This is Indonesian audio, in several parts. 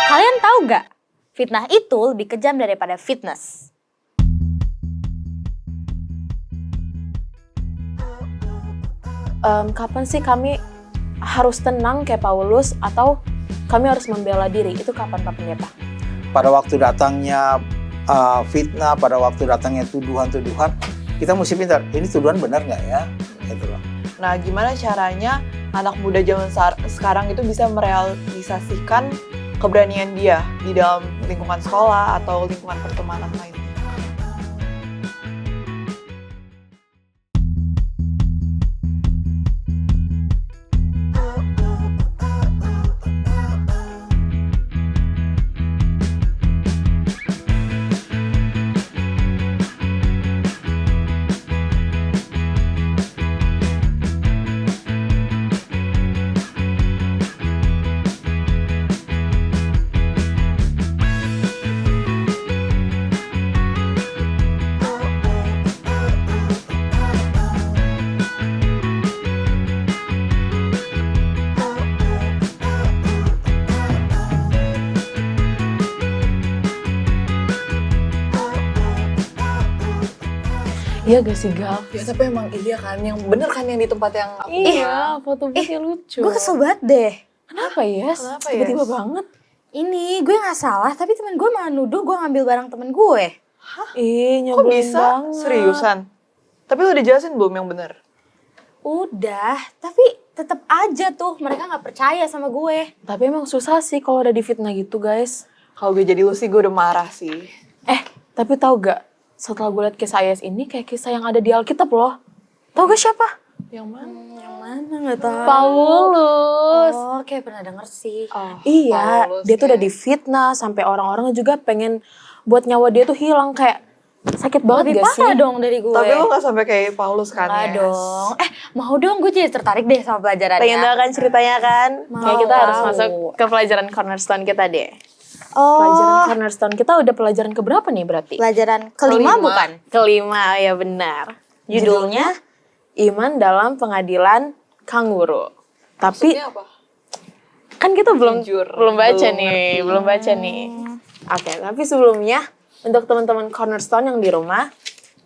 Kalian tahu gak? Fitnah itu lebih kejam daripada fitness. Kapan sih kami harus tenang kayak Paulus atau kami harus membela diri? Itu kapan Pak Pendeta? Pada waktu datangnya fitnah, pada waktu datangnya tuduhan-tuduhan, kita mesti pintar, ini tuduhan benar nggak ya? Gitu loh. Nah, gimana caranya anak muda zaman sekarang itu bisa merealisasikan keberanian dia di dalam lingkungan sekolah atau lingkungan pertemanan lainnya? Iya gak sih Gal? Ya, tapi emang iya kan, yang bener kan yang di tempat yang aku Iya, foto-fotonya lucu. Gue kesel banget deh. Kenapa Yes? Kenapa, Tiba-tiba Yes? banget. Ini gue gak salah, tapi temen gue malah nuduh gue ngambil barang temen gue. Ih, Kok nyebelin bisa? banget. Seriusan? Tapi lu udah jelasin belum yang bener? Udah, tapi tetap aja tuh mereka gak percaya sama gue. Tapi emang susah sih kalau udah difitnah gitu guys. Kalau gue jadi lu sih, gue udah marah sih. Tapi tahu gak? Setelah gue liat kisah Yes ini kayak kisah yang ada di Alkitab loh. Tahu gak siapa? Yang mana? Yang mana gak tahu. Paulus. Oh, kayak pernah denger sih. Oh, Iya, Paulus dia tuh udah kayak- difitnah sampai orang-orang juga pengen buat nyawa dia tuh hilang, kayak sakit banget Lebih gak sih? parah dong dari gue. Tapi lo gak sampai kayak Paulus kan, Nggak Yes? dong. Mau dong, gue jadi tertarik deh sama pelajarannya. Pengen tahu kan ceritanya kan? Mau Kayak kita harus tahu. masuk ke pelajaran cornerstone kita deh. Oh, Pelajaran cornerstone kita udah pelajaran keberapa nih berarti? pelajaran kelima bukan? Kelima, ya benar. Judulnya? Iman dalam Pengadilan Kanguru. Tapi Maksudnya apa? kan kita belum Jujur, baca belum nih, ngerti. belum baca nih. Oke, tapi sebelumnya untuk teman-teman cornerstone yang di rumah,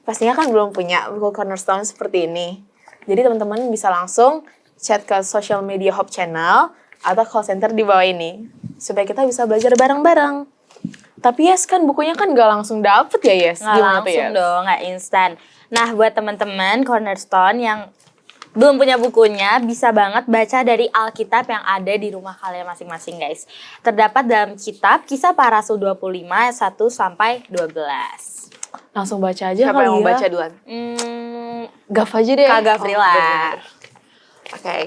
pastinya kan belum punya buku cornerstone seperti ini. Jadi teman-teman bisa langsung chat ke social media Hope Channel atau call center di bawah ini supaya kita bisa belajar bareng-bareng. Tapi Yes kan bukunya kan gak langsung dapet ya Yes? Nggak Gimana tuh, langsung Yes? dong, nggak instan. Nah, buat teman-teman Cornerstone yang belum punya bukunya, bisa banget baca dari Alkitab yang ada di rumah kalian masing-masing, guys. Terdapat dalam kitab Kisah Para Rasul 25 ayat 1 sampai 12. Langsung baca aja Siapa kali yang mau ya. baca duluan? Gaf aja deh. Kak Gavrila. bener-bener. Oke.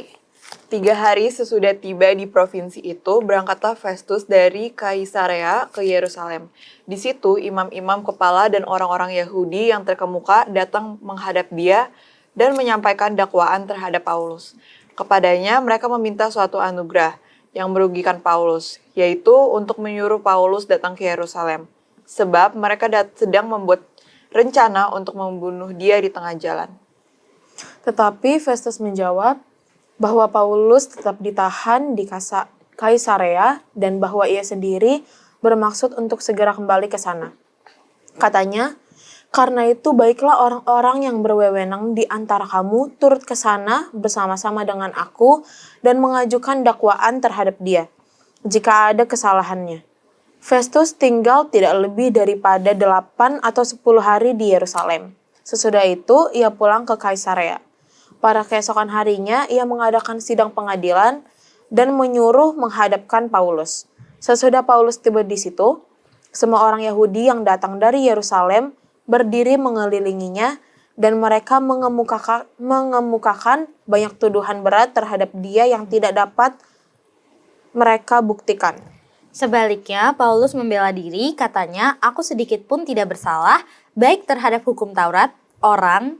3 hari sesudah tiba di provinsi itu, berangkatlah Festus dari Kaisarea ke Yerusalem. Di situ, imam-imam kepala dan orang-orang Yahudi yang terkemuka datang menghadap dia dan menyampaikan dakwaan terhadap Paulus. Kepadanya, mereka meminta suatu anugerah yang merugikan Paulus, yaitu untuk menyuruh Paulus datang ke Yerusalem. Sebab mereka sedang membuat rencana untuk membunuh dia di tengah jalan. Tetapi Festus menjawab bahwa Paulus tetap ditahan di Kaisarea dan bahwa ia sendiri bermaksud untuk segera kembali ke sana. Katanya, karena itu baiklah orang-orang yang berwewenang di antara kamu turut ke sana bersama-sama dengan aku dan mengajukan dakwaan terhadap dia, jika ada kesalahannya. Festus tinggal tidak lebih daripada 8 atau 10 hari di Yerusalem. Sesudah itu, ia pulang ke Kaisarea. Pada keesokan harinya, ia mengadakan sidang pengadilan dan menyuruh menghadapkan Paulus. Sesudah Paulus tiba di situ, semua orang Yahudi yang datang dari Yerusalem berdiri mengelilinginya dan mereka mengemukakan banyak tuduhan berat terhadap dia yang tidak dapat mereka buktikan. Sebaliknya, Paulus membela diri, katanya, aku sedikit pun tidak bersalah, baik terhadap hukum Taurat, orang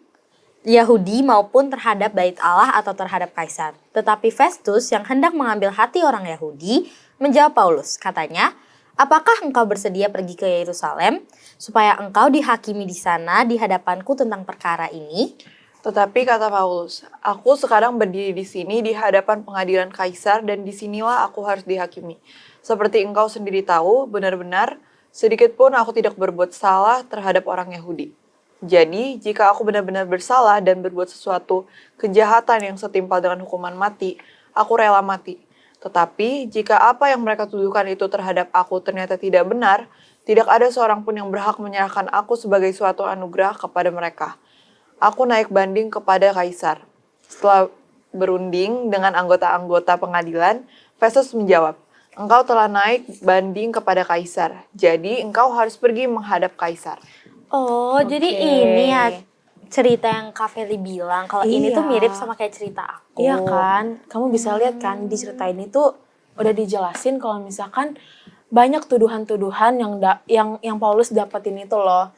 Yahudi maupun terhadap bait Allah atau terhadap Kaisar. Tetapi Festus yang hendak mengambil hati orang Yahudi menjawab Paulus, katanya, apakah engkau bersedia pergi ke Yerusalem supaya engkau dihakimi di sana di hadapanku tentang perkara ini? Tetapi kata Paulus, aku sekarang berdiri di sini di hadapan pengadilan Kaisar dan disinilah aku harus dihakimi. Seperti engkau sendiri tahu, benar-benar sedikit pun aku tidak berbuat salah terhadap orang Yahudi. Jadi, jika aku benar-benar bersalah dan berbuat sesuatu kejahatan yang setimpal dengan hukuman mati, aku rela mati. Tetapi, jika apa yang mereka tuduhkan itu terhadap aku ternyata tidak benar, tidak ada seorang pun yang berhak menyerahkan aku sebagai suatu anugerah kepada mereka. Aku naik banding kepada Kaisar. Setelah berunding dengan anggota-anggota pengadilan, Festus menjawab, engkau telah naik banding kepada Kaisar, jadi engkau harus pergi menghadap Kaisar. Oh, jadi ini ya cerita yang Kak Feli bilang. Kalau ini tuh mirip sama kayak cerita aku. Iya kan? Kamu bisa lihat kan di cerita ini tuh udah dijelasin kalau misalkan banyak tuduhan-tuduhan yang Paulus dapetin itu loh.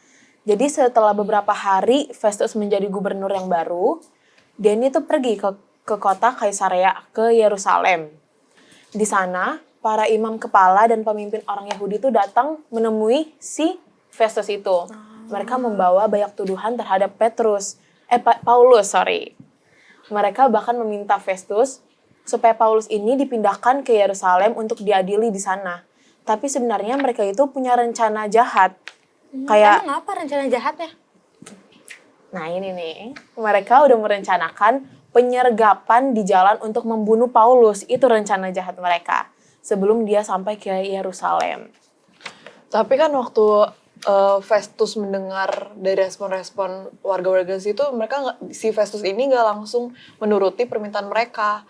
Jadi setelah beberapa hari Festus menjadi gubernur yang baru, dia ini tuh pergi ke kota Kaisarea, ke Yerusalem. Di sana, para imam kepala dan pemimpin orang Yahudi itu datang menemui si Festus itu. Mereka membawa banyak tuduhan terhadap Paulus. Mereka bahkan meminta Festus supaya Paulus ini dipindahkan ke Yerusalem untuk diadili di sana. Tapi sebenarnya mereka itu punya rencana jahat. Emang apa rencana jahatnya? Nah ini nih, mereka udah merencanakan penyergapan di jalan untuk membunuh Paulus. Itu rencana jahat mereka sebelum dia sampai ke Yerusalem. Tapi kan waktu Festus mendengar dari respon-respon warga-warga situ, si Festus ini nggak langsung menuruti permintaan mereka.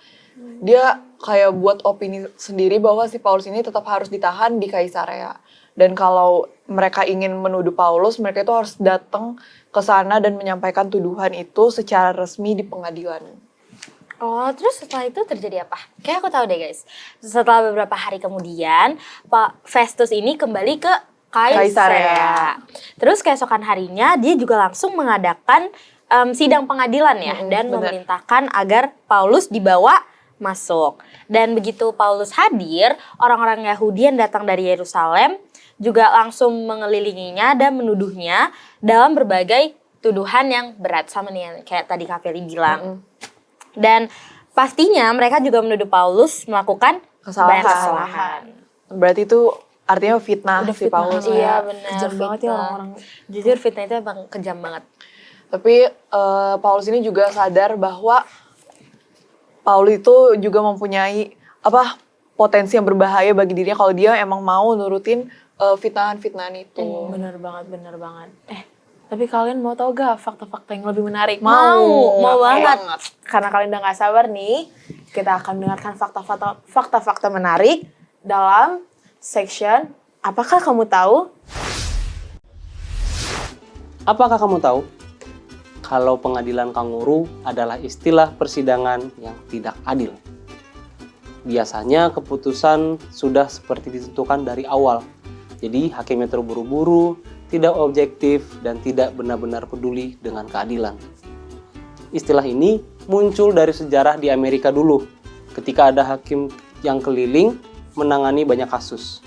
Dia kayak buat opini sendiri bahwa si Paulus ini tetap harus ditahan di Kaisarea. Dan kalau mereka ingin menuduh Paulus, mereka itu harus datang ke sana dan menyampaikan tuduhan itu secara resmi di pengadilan. Oh, terus setelah itu terjadi apa? Kayak aku tahu deh guys. Setelah beberapa hari kemudian, Pak Festus ini kembali ke Kaisarea. Terus keesokan harinya dia juga langsung mengadakan sidang pengadilan ya. Dan memerintahkan agar Paulus dibawa masuk. Dan begitu Paulus hadir, orang-orang Yahudi yang datang dari Yerusalem juga langsung mengelilinginya dan menuduhnya dalam berbagai tuduhan yang berat. Sama nih yang kayak tadi Kak Feli bilang. Dan pastinya mereka juga menuduh Paulus melakukan kesalahan. Berarti itu artinya fitnah si Paulus. Iya benar. Kejam banget ya orang-orang. Jujur fitnah itu emang kejam banget. Tapi Paulus ini juga sadar bahwa Paulus itu juga mempunyai potensi yang berbahaya bagi dirinya kalau dia emang mau nurutin fitnahan-fitnahan itu. Bener banget. Tapi kalian mau tahu gak fakta-fakta yang lebih menarik? Mau banget. Karena kalian udah gak sabar nih, kita akan mendengarkan fakta-fakta menarik dalam section Apakah Kamu Tahu? Apakah kamu tahu kalau pengadilan kanguru adalah istilah persidangan yang tidak adil? Biasanya keputusan sudah seperti ditentukan dari awal. Jadi hakimnya terburu-buru, tidak objektif, dan tidak benar-benar peduli dengan keadilan. Istilah ini muncul dari sejarah di Amerika dulu, ketika ada hakim yang keliling menangani banyak kasus.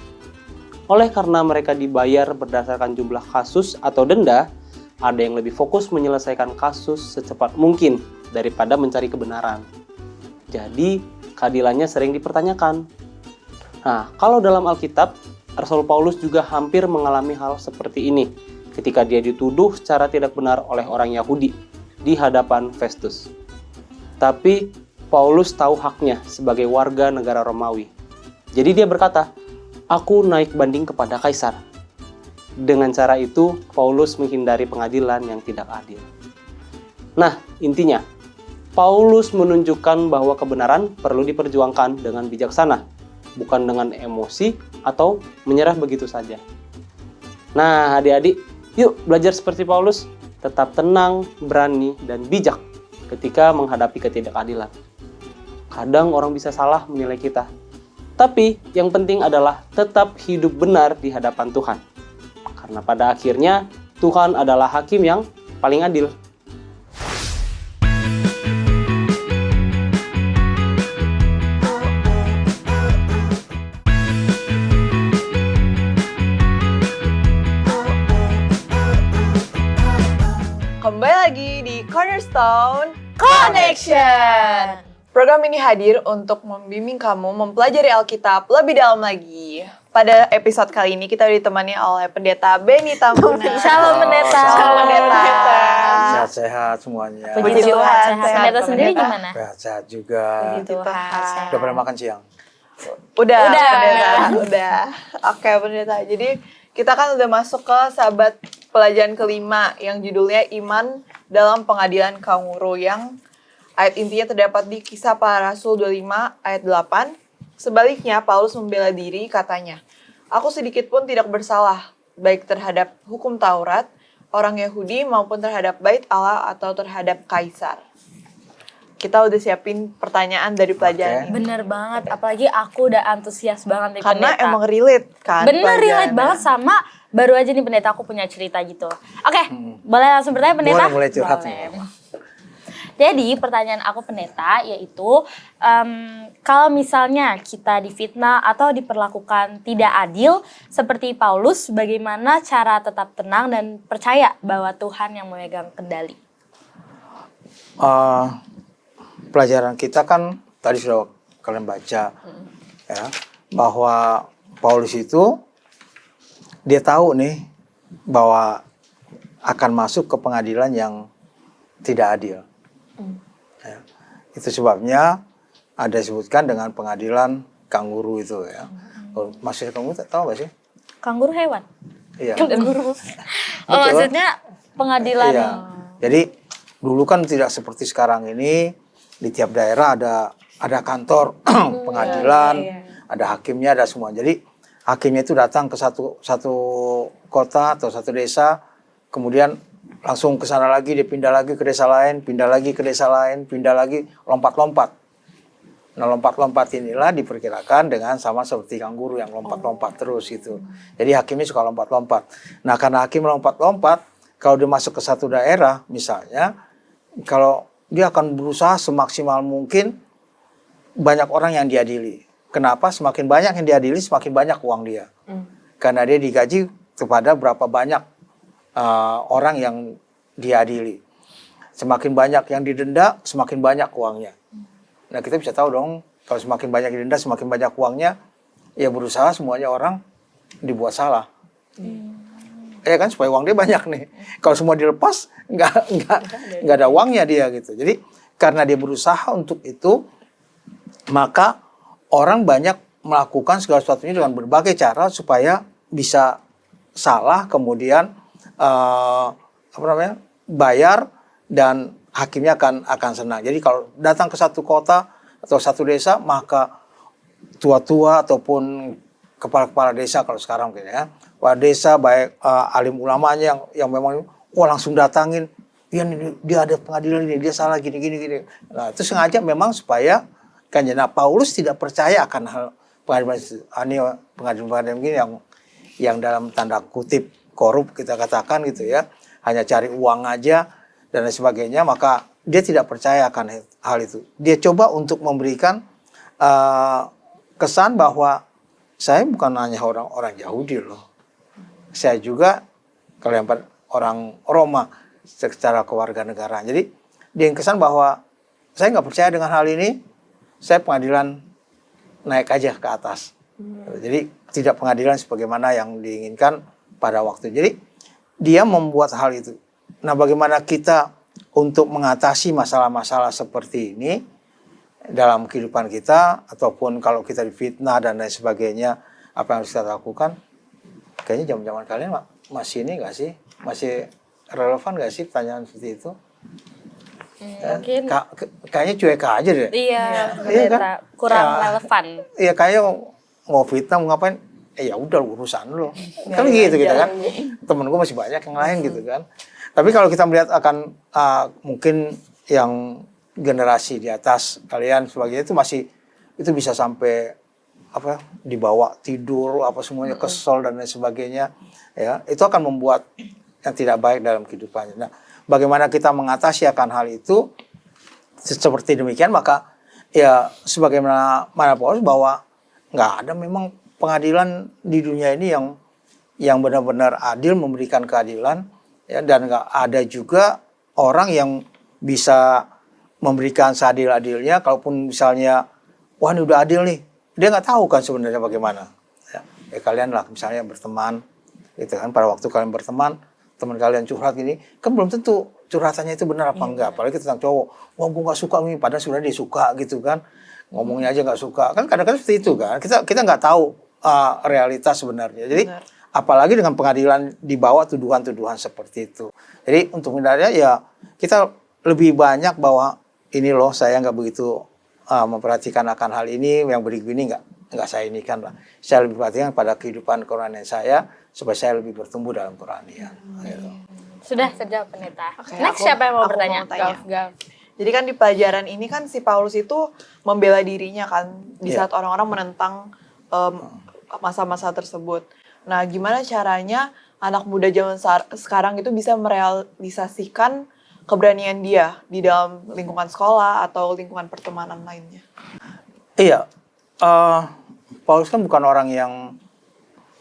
Oleh karena mereka dibayar berdasarkan jumlah kasus atau denda, ada yang lebih fokus menyelesaikan kasus secepat mungkin daripada mencari kebenaran. Jadi, keadilannya sering dipertanyakan. Nah, kalau dalam Alkitab, Rasul Paulus juga hampir mengalami hal seperti ini ketika dia dituduh secara tidak benar oleh orang Yahudi di hadapan Festus. Tapi Paulus tahu haknya sebagai warga negara Romawi. Jadi dia berkata, "Aku naik banding kepada Kaisar." Dengan cara itu, Paulus menghindari pengadilan yang tidak adil. Nah, intinya, Paulus menunjukkan bahwa kebenaran perlu diperjuangkan dengan bijaksana, bukan dengan emosi atau menyerah begitu saja. Nah, adik-adik, yuk belajar seperti Paulus, tetap tenang, berani, dan bijak ketika menghadapi ketidakadilan. Kadang orang bisa salah menilai kita, tapi yang penting adalah tetap hidup benar di hadapan Tuhan. Karena pada akhirnya, Tuhan adalah hakim yang paling adil. Kembali lagi di Cornerstone Connection. Program ini hadir untuk membimbing kamu mempelajari Alkitab lebih dalam lagi. Pada episode kali ini kita ditemani oleh Pendeta Benny Tamuna. Shalom pendeta. Shalom pendeta. Sehat-sehat semuanya. Puji Puji Tuhan, Tuhan, sehat. sehat, Pendeta sendiri pendeta. gimana? Sehat juga. Puji Tuhan, sehat. Udah pernah makan siang? Udah, Udah. pendeta. Udah. Oke, pendeta. Jadi kita kan udah masuk ke sahabat pelajaran kelima yang judulnya Iman dalam Pengadilan Kanguru, yang ayat intinya terdapat di Kisah Para Rasul 25 ayat 8. Sebaliknya, Paulus membela diri, katanya, "Aku sedikit pun tidak bersalah, baik terhadap hukum Taurat, orang Yahudi, maupun terhadap bait Allah atau terhadap Kaisar." Kita udah siapin pertanyaan dari pelajaran ini. Bener banget, apalagi aku udah antusias banget nih Karena pendeta. emang relate kan. Bener relate pelajarannya. banget sama baru aja nih pendeta aku punya cerita gitu. Oke, boleh langsung bertanya pendeta? Boleh curhat. Boleh. Jadi pertanyaan aku pendeta yaitu kalau misalnya kita difitnah atau diperlakukan tidak adil seperti Paulus, bagaimana cara tetap tenang dan percaya bahwa Tuhan yang memegang kendali? Pelajaran kita kan tadi sudah kalian baca ya, bahwa Paulus itu dia tahu nih bahwa akan masuk ke pengadilan yang tidak adil. Ya. Itu sebabnya ada disebutkan dengan pengadilan kanguru itu ya. Maksudnya kanguru tahu gak sih? Kanguru hewan. Iya. Kanguru. Oh, Betul. maksudnya pengadilan. Iya. Jadi dulu kan tidak seperti sekarang ini, di tiap daerah ada kantor pengadilan, ada hakimnya, ada semua. Jadi hakimnya itu datang ke satu kota atau satu desa, kemudian langsung ke sana lagi, dia pindah lagi ke desa lain, pindah lagi ke desa lain, pindah lagi, lompat-lompat. Nah, lompat-lompat inilah diperkirakan dengan sama seperti kanguru yang lompat-lompat terus gitu. Jadi hakimnya suka lompat-lompat. Nah, karena hakim lompat-lompat, kalau dia masuk ke satu daerah misalnya, kalau dia akan berusaha semaksimal mungkin banyak orang yang diadili. Kenapa? Semakin banyak yang diadili, semakin banyak uang dia. Karena dia digaji kepada berapa banyak orang yang diadili. Semakin banyak yang didenda, semakin banyak uangnya. Nah, kita bisa tahu dong, kalau semakin banyak didenda, semakin banyak uangnya, ya berusaha semuanya orang dibuat salah. Ya kan, supaya uang dia banyak nih. Kalau semua dilepas, nggak ada uangnya dia gitu. Jadi karena dia berusaha untuk itu, maka orang banyak melakukan segala sesuatunya dengan berbagai cara supaya bisa salah, kemudian bayar, dan hakimnya akan senang. Jadi kalau datang ke satu kota atau satu desa, maka tua-tua ataupun kepala-kepala desa kalau sekarang mungkin ya, kepala desa baik alim ulamanya yang memang langsung datangin, dia ada pengadilan ini, dia salah gini. Nah, itu sengaja memang supaya kan, nah Paulus tidak percaya akan hal pengadilan begini yang dalam tanda kutip korup kita katakan gitu ya, hanya cari uang aja dan lain sebagainya, maka dia tidak percaya akan hal itu. Dia coba untuk memberikan kesan bahwa saya bukan hanya orang Yahudi loh, saya juga kalian orang Roma secara kewarganegaraan. Jadi dia yang kesan bahwa saya nggak percaya dengan hal ini, saya pengadilan naik aja ke atas. Jadi tidak pengadilan sebagaimana yang diinginkan pada waktu. Jadi dia membuat hal itu. Nah, bagaimana kita untuk mengatasi masalah-masalah seperti ini dalam kehidupan kita, ataupun kalau kita difitnah dan lain sebagainya, apa yang harus kita lakukan? Kayaknya zaman-zaman kalian masih ini nggak sih? Masih relevan nggak sih pertanyaan seperti itu? Mungkin Kayaknya cuek aja deh. iya, Iya kan? pendeta, kurang relevan. Iya, kayak mau fitnah mau ngapain? Ya udah urusan lo. Kan gitu kita kan. Temen gue masih banyak yang lain gitu kan. Tapi kalau kita melihat akan mungkin yang generasi di atas kalian sebagainya itu bisa sampai dibawa tidur semuanya kesel dan lain sebagainya, ya itu akan membuat yang tidak baik dalam kehidupannya. Nah, bagaimana kita mengatasi akan hal itu seperti demikian, maka ya sebagaimana Paulus bahwa nggak ada memang pengadilan di dunia ini yang benar-benar adil, memberikan keadilan, ya, dan nggak ada juga orang yang bisa memberikan seadil-adilnya. Kalaupun misalnya, wah ini udah adil nih, dia nggak tahu kan sebenarnya bagaimana. Ya kalian lah misalnya berteman, gitu kan. Pada waktu kalian berteman, teman kalian curhat gini, kan belum tentu curhatannya itu benar apa enggak. Apalagi tentang cowok, wah gue nggak suka nih, padahal sebenarnya dia suka gitu kan. Ngomongnya aja nggak suka, kan kadang-kadang seperti itu kan. Kita nggak tahu realitas sebenarnya. Jadi apalagi dengan pengadilan dibawa tuduhan-tuduhan seperti itu. Jadi untuk menghindarinya ya kita lebih banyak bahwa ini loh saya nggak begitu memperhatikan akan hal ini, yang begini nggak saya ini kan lah. Saya lebih perhatikan pada kehidupan kerohanian saya supaya saya lebih bertumbuh dalam kerohanian. Gitu. Sudah terjawab pendeta. Oke, Next aku- siapa yang mau aku bertanya? mau tanya. Gav. Jadi kan di pelajaran ini kan si Paulus itu membela dirinya kan di Iya. saat orang-orang menentang masa-masa tersebut. Nah, gimana caranya anak muda zaman sekarang itu bisa merealisasikan keberanian dia di dalam lingkungan sekolah atau lingkungan pertemanan lainnya? Iya, Paulus kan bukan orang yang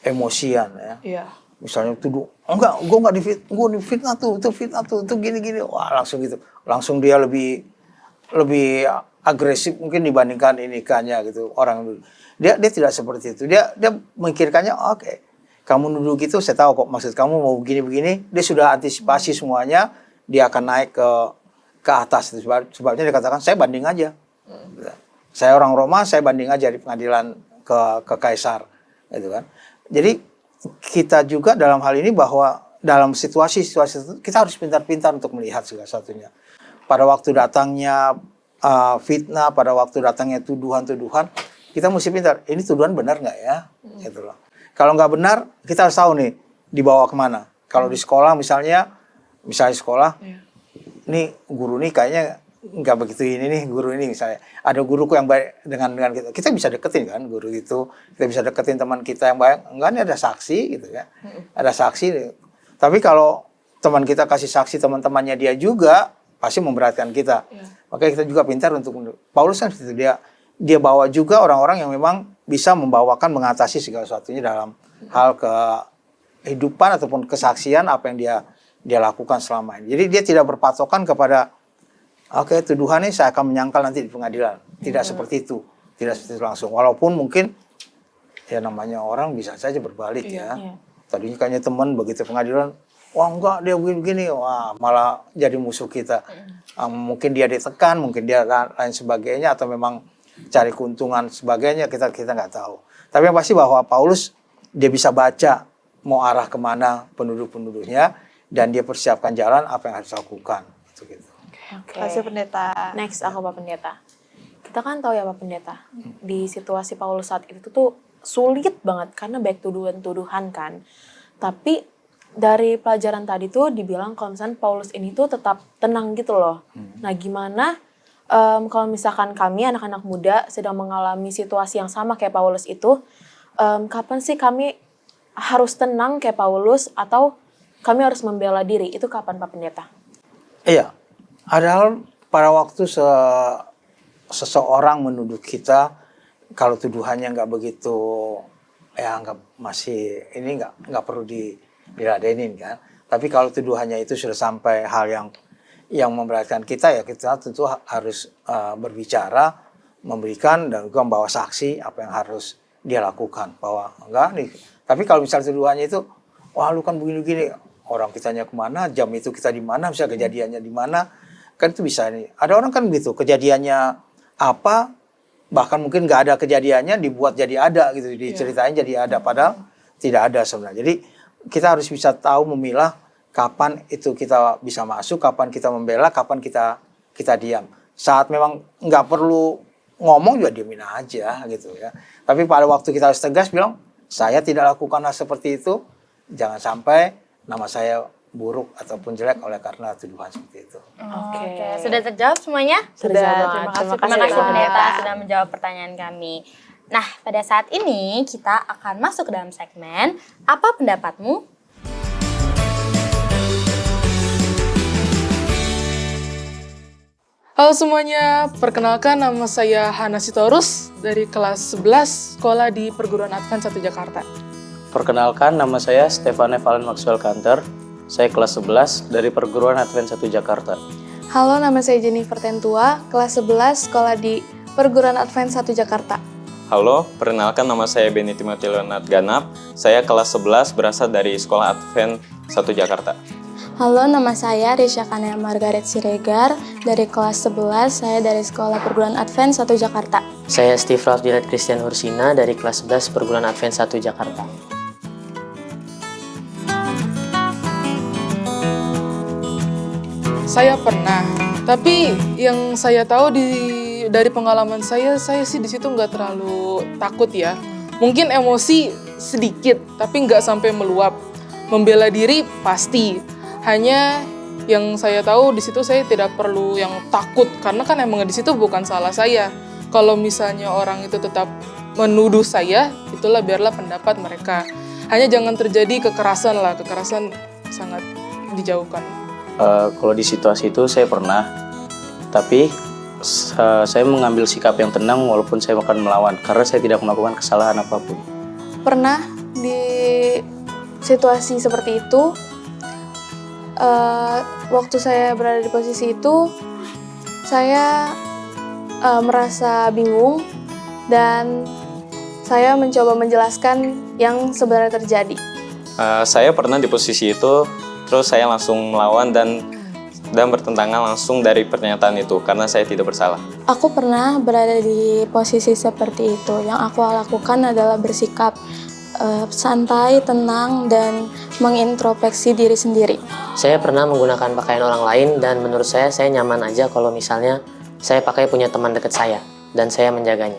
emosian ya. Iya. Misalnya tuduh, enggak, gue nggak gue difitnah tuh, itu fitnah tuh, itu gini-gini, wah langsung gitu, langsung dia lebih agresif mungkin dibandingkan ini kannya gitu orang dulu. Dia tidak seperti itu, dia memikirkannya oke, kamu nuduh gitu, saya tahu kok maksud kamu mau begini-begini, dia sudah antisipasi semuanya, dia akan naik ke atas itu sebabnya dia katakan saya banding aja, saya orang Roma, saya banding aja di pengadilan ke Kaisar, gitu kan. Jadi kita juga dalam hal ini bahwa dalam situasi-situasi itu kita harus pintar-pintar untuk melihat segala satunya. Pada waktu datangnya fitnah, pada waktu datangnya tuduhan-tuduhan, kita mesti pintar. Ini tuduhan benar nggak ya? Gitu loh. Kalau nggak benar, kita harus tahu nih dibawa kemana. Kalau di sekolah misalnya sekolah, ini guru nih kayaknya nggak begitu ini nih guru ini misalnya. Ada guruku yang baik dengan kita bisa deketin kan guru itu, kita bisa deketin teman kita yang baik. Enggak, ini ada saksi gitu ya, ada saksi. Tapi kalau teman kita kasih saksi teman-temannya dia juga pasti memberatkan kita. Makanya kita juga pintar untuk Paulus kan itu dia bawa juga orang-orang yang memang bisa membawakan mengatasi segala sesuatunya dalam hal kehidupan ataupun kesaksian apa yang dia lakukan selama ini. Jadi dia tidak berpatokan kepada oke, tuduhan ini saya akan menyangkal nanti di pengadilan. Tidak seperti itu. Tidak seperti itu langsung. Walaupun mungkin ya namanya orang bisa saja berbalik ya. Tadinya kayaknya teman begitu pengadilan, wah enggak dia begini-begini, wah malah jadi musuh kita. Mungkin dia ditekan, mungkin dia lain sebagainya atau memang cari keuntungan sebagainya, kita nggak tahu. Tapi yang pasti bahwa Paulus dia bisa baca mau arah kemana penduduk-penduduknya dan dia persiapkan jalan apa yang harus dilakukan. Gitu. Oke. Kasih pendeta. Next aku Pak Pendeta. Kita kan tahu ya Pak Pendeta, di situasi Paulus saat itu tuh sulit banget karena baik tuduhan-tuduhan kan. Tapi dari pelajaran tadi tuh dibilang kalau misalnya Paulus ini tuh tetap tenang gitu loh. Nah gimana kalau misalkan kami anak-anak muda sedang mengalami situasi yang sama kayak Paulus itu, kapan sih kami harus tenang kayak Paulus atau kami harus membela diri? Itu kapan Pak Pendeta? Iya. Padahal pada waktu seseorang menuduh kita, kalau tuduhannya nggak begitu, ya nggak perlu diladenin kan. Tapi kalau tuduhannya itu sudah sampai hal yang memberatkan kita, ya kita tentu harus berbicara, memberikan dan juga membawa saksi apa yang harus dia lakukan. Bahwa enggak nih. Tapi kalau misalnya tuduhannya itu, wah lu kan begini-begini, orang kitanya kemana, jam itu kita di mana, bisa kejadiannya di mana. Kan itu bisa nih. Ada orang kan gitu, kejadiannya apa, bahkan mungkin nggak ada kejadiannya dibuat jadi ada gitu, diceritain jadi ada, padahal tidak ada sebenarnya. Jadi kita harus bisa tahu memilah kapan itu kita bisa masuk, kapan kita membela, kapan kita diam. Saat memang nggak perlu ngomong juga diemin aja gitu ya. Tapi pada waktu kita harus tegas bilang, saya tidak lakukan hal seperti itu, jangan sampai nama saya buruk ataupun jelek oleh karena tuduhan seperti itu. Oke. Sudah terjawab semuanya? Sudah. Terima kasih. Terima kasih Pak pendeta sudah menjawab pertanyaan kami. Nah, pada saat ini kita akan masuk ke dalam segmen Apa Pendapatmu? Halo semuanya, perkenalkan nama saya Hana Sitorus dari kelas 11 sekolah di Perguruan Advent 1 Jakarta. Perkenalkan, nama saya Stefane Valen Maxwell Kanter. Saya kelas 11 dari Perguruan Advent 1 Jakarta. Halo, nama saya Jennifer Tentua, kelas 11, sekolah di Perguruan Advent 1 Jakarta. Halo, perkenalkan nama saya Benny Timothy Leonard Ganap. Saya kelas 11 berasal dari Sekolah Advent 1 Jakarta. Halo, nama saya Risha Kanea Margaret Siregar, dari kelas 11, saya dari Sekolah Perguruan Advent 1 Jakarta. Saya Steve Ralph Dilet Christian Hursina dari kelas 11 Perguruan Advent 1 Jakarta. Saya pernah, tapi yang saya tahu dari pengalaman saya sih di situ nggak terlalu takut ya. Mungkin emosi sedikit, tapi nggak sampai meluap. Membela diri pasti. Hanya yang saya tahu di situ saya tidak perlu yang takut, karena kan emang di situ bukan salah saya. Kalau misalnya orang itu tetap menuduh saya, itulah biarlah pendapat mereka. Hanya jangan terjadi kekerasan lah, kekerasan sangat dijauhkan. Kalau di situasi itu saya pernah, tapi saya mengambil sikap yang tenang walaupun saya akan melawan, karena saya tidak melakukan kesalahan apapun. Pernah di situasi seperti itu, waktu saya berada di posisi itu, saya merasa bingung dan saya mencoba menjelaskan yang sebenarnya terjadi. Saya pernah di posisi itu, terus saya langsung melawan dan bertentangan langsung dari pernyataan itu karena saya tidak bersalah. Aku pernah berada di posisi seperti itu. Yang aku lakukan adalah bersikap santai, tenang, dan mengintrospeksi diri sendiri. Saya pernah menggunakan pakaian orang lain dan menurut saya nyaman aja kalau misalnya saya pakai punya teman dekat saya dan saya menjaganya.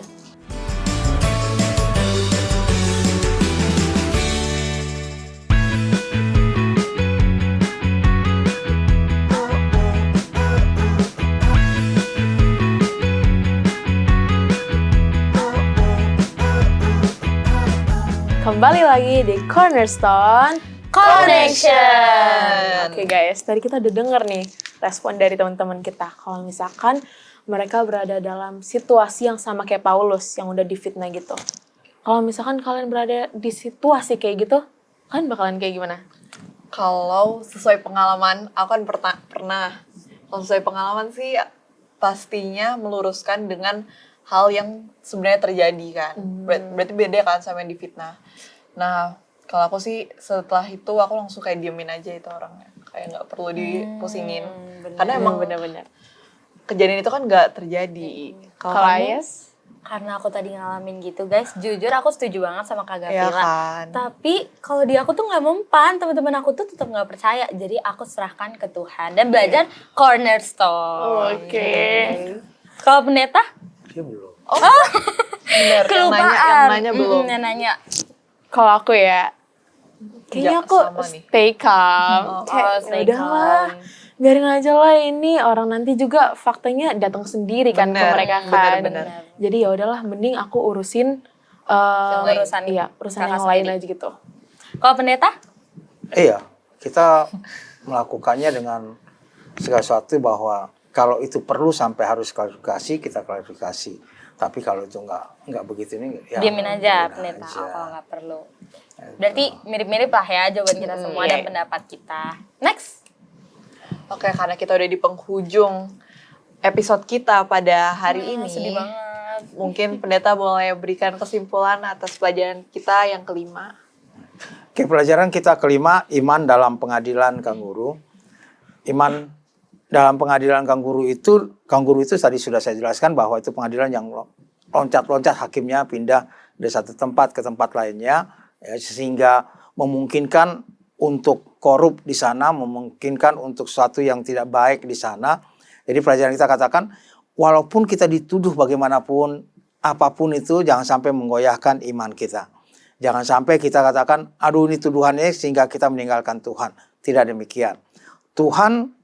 Kembali lagi di Cornerstone Connection. Oke guys, tadi kita udah denger nih respon dari teman-teman kita. Kalau misalkan mereka berada dalam situasi yang sama kayak Paulus yang udah difitnah gitu. Kalau misalkan kalian berada di situasi kayak gitu, kalian bakalan kayak gimana? Kalau sesuai pengalaman, aku kan pernah. Kalau sesuai pengalaman sih pastinya meluruskan dengan hal yang sebenarnya terjadi kan. Berarti beda kan sama yang difitnah. Nah, kalau aku sih setelah itu aku langsung kayak diemin aja itu orangnya. Kayak nggak perlu dipusingin. Karena emang bener-bener. kejadian itu kan nggak terjadi. Kalau Ayes? Karena aku tadi ngalamin gitu guys, jujur aku setuju banget sama Kak Gavila. Ya kan? Tapi kalau di aku tuh nggak mempan, teman-teman aku tuh tetap nggak percaya. Jadi aku serahkan ke Tuhan dan belajar cornerstone. Oke. Kalau pendeta? Dia belum. Bener, Kelupaan. yang nanya belum. Yang nanya. Kalau aku ya, kayaknya aku sama nih. stay calm. stay Udahlah, biarin aja lah ini orang nanti juga faktanya datang sendiri kan ke Bener, mereka kan. bener. Jadi ya udahlah, mending aku urusin Urusan urusan kakak yang lain sendiri. aja gitu. Kalau pendeta? Iya, kita melakukannya dengan segala sesuatu bahwa kalau itu perlu sampai harus klarifikasi, kita klarifikasi. Tapi kalau itu nggak begitu ini, ya Diemin aja diemin pendeta aja. kalau nggak perlu. Berarti mirip-mirip lah ya jawaban kita semua dan pendapat kita. Next. Oke, karena kita udah di penghujung episode kita pada hari ini. Sedih banget. Mungkin pendeta boleh berikan kesimpulan atas pelajaran kita yang kelima. Oke, pelajaran kita kelima, iman dalam pengadilan kanguru. Iman dalam pengadilan kanguru itu tadi sudah saya jelaskan bahwa itu pengadilan yang loncat-loncat hakimnya pindah dari satu tempat ke tempat lainnya, ya, sehingga memungkinkan untuk korup di sana, memungkinkan untuk sesuatu yang tidak baik di sana. Jadi pelajaran kita katakan, walaupun kita dituduh bagaimanapun, apapun itu jangan sampai menggoyahkan iman kita. Jangan sampai kita katakan, aduh ini tuduhannya sehingga kita meninggalkan Tuhan. Tidak demikian. Tuhan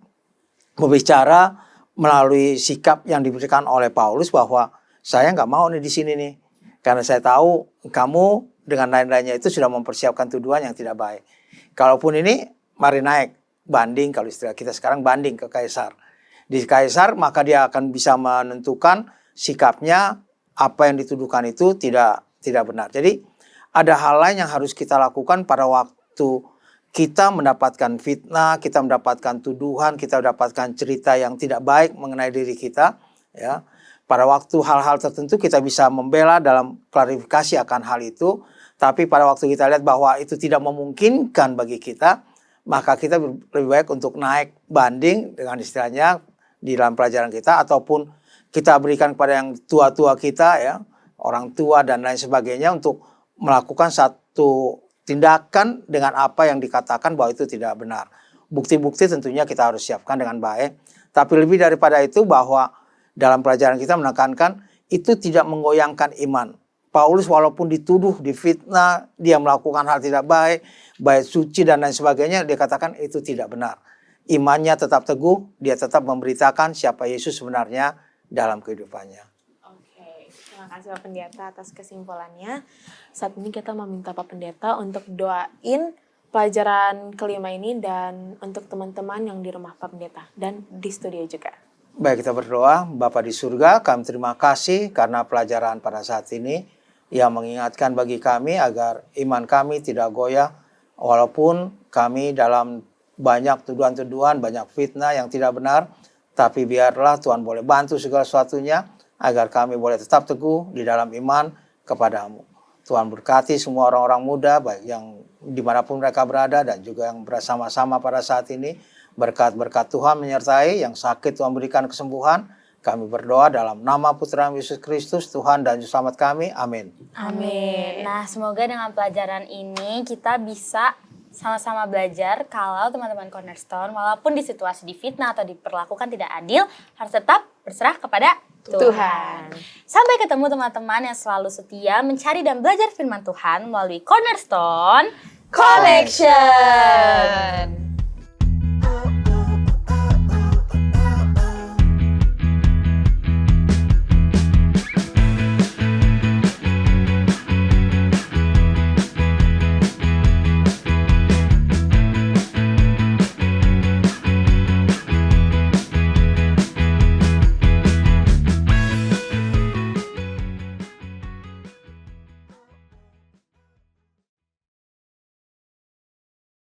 berbicara melalui sikap yang diberikan oleh Paulus bahwa saya nggak mau nih di sini nih. Karena saya tahu kamu dengan lain-lainnya itu sudah mempersiapkan tuduhan yang tidak baik. Kalaupun ini, mari naik. Banding, kalau istilah kita sekarang banding ke Kaisar. Di Kaisar, maka dia akan bisa menentukan sikapnya, apa yang dituduhkan itu tidak benar. Jadi, ada hal lain yang harus kita lakukan pada waktu kita mendapatkan fitnah, kita mendapatkan tuduhan, kita mendapatkan cerita yang tidak baik mengenai diri kita, ya. Pada waktu hal-hal tertentu kita bisa membela dalam klarifikasi akan hal itu, tapi pada waktu kita lihat bahwa itu tidak memungkinkan bagi kita, maka kita lebih baik untuk naik banding dengan istilahnya di dalam pelajaran kita, ataupun kita berikan kepada yang tua-tua kita, ya, orang tua dan lain sebagainya, untuk melakukan satu tindakan dengan apa yang dikatakan bahwa itu tidak benar. Bukti-bukti tentunya kita harus siapkan dengan baik, tapi lebih daripada itu bahwa dalam pelajaran kita menekankan itu tidak menggoyangkan iman. Paulus walaupun dituduh, difitnah, dia melakukan hal tidak baik, bait suci dan lain sebagainya, dia katakan itu tidak benar. Imannya tetap teguh, dia tetap memberitakan siapa Yesus sebenarnya dalam kehidupannya. Oke, terima kasih Pak Pendeta atas kesimpulannya. Saat ini kita meminta Pak Pendeta untuk doain pelajaran kelima ini dan untuk teman-teman yang di rumah Pak Pendeta dan di studio juga. Baik, kita berdoa. Bapa di surga, kami terima kasih karena pelajaran pada saat ini yang mengingatkan bagi kami agar iman kami tidak goyah walaupun kami dalam banyak tuduhan-tuduhan, banyak fitnah yang tidak benar, tapi biarlah Tuhan boleh bantu segala sesuatunya agar kami boleh tetap teguh di dalam iman kepadamu. Tuhan berkati semua orang-orang muda, baik yang dimanapun mereka berada dan juga yang bersama-sama pada saat ini. Berkat-berkat Tuhan menyertai, yang sakit Tuhan berikan kesembuhan. Kami berdoa dalam nama Putra Yesus Kristus, Tuhan dan Juru Selamat kami. Amin. Amin. Nah, semoga dengan pelajaran ini kita bisa sama-sama belajar kalau teman-teman Cornerstone, walaupun di situasi difitnah atau diperlakukan tidak adil, harus tetap berserah kepada Tuhan. Sampai ketemu teman-teman yang selalu setia mencari dan belajar firman Tuhan melalui Cornerstone Connection.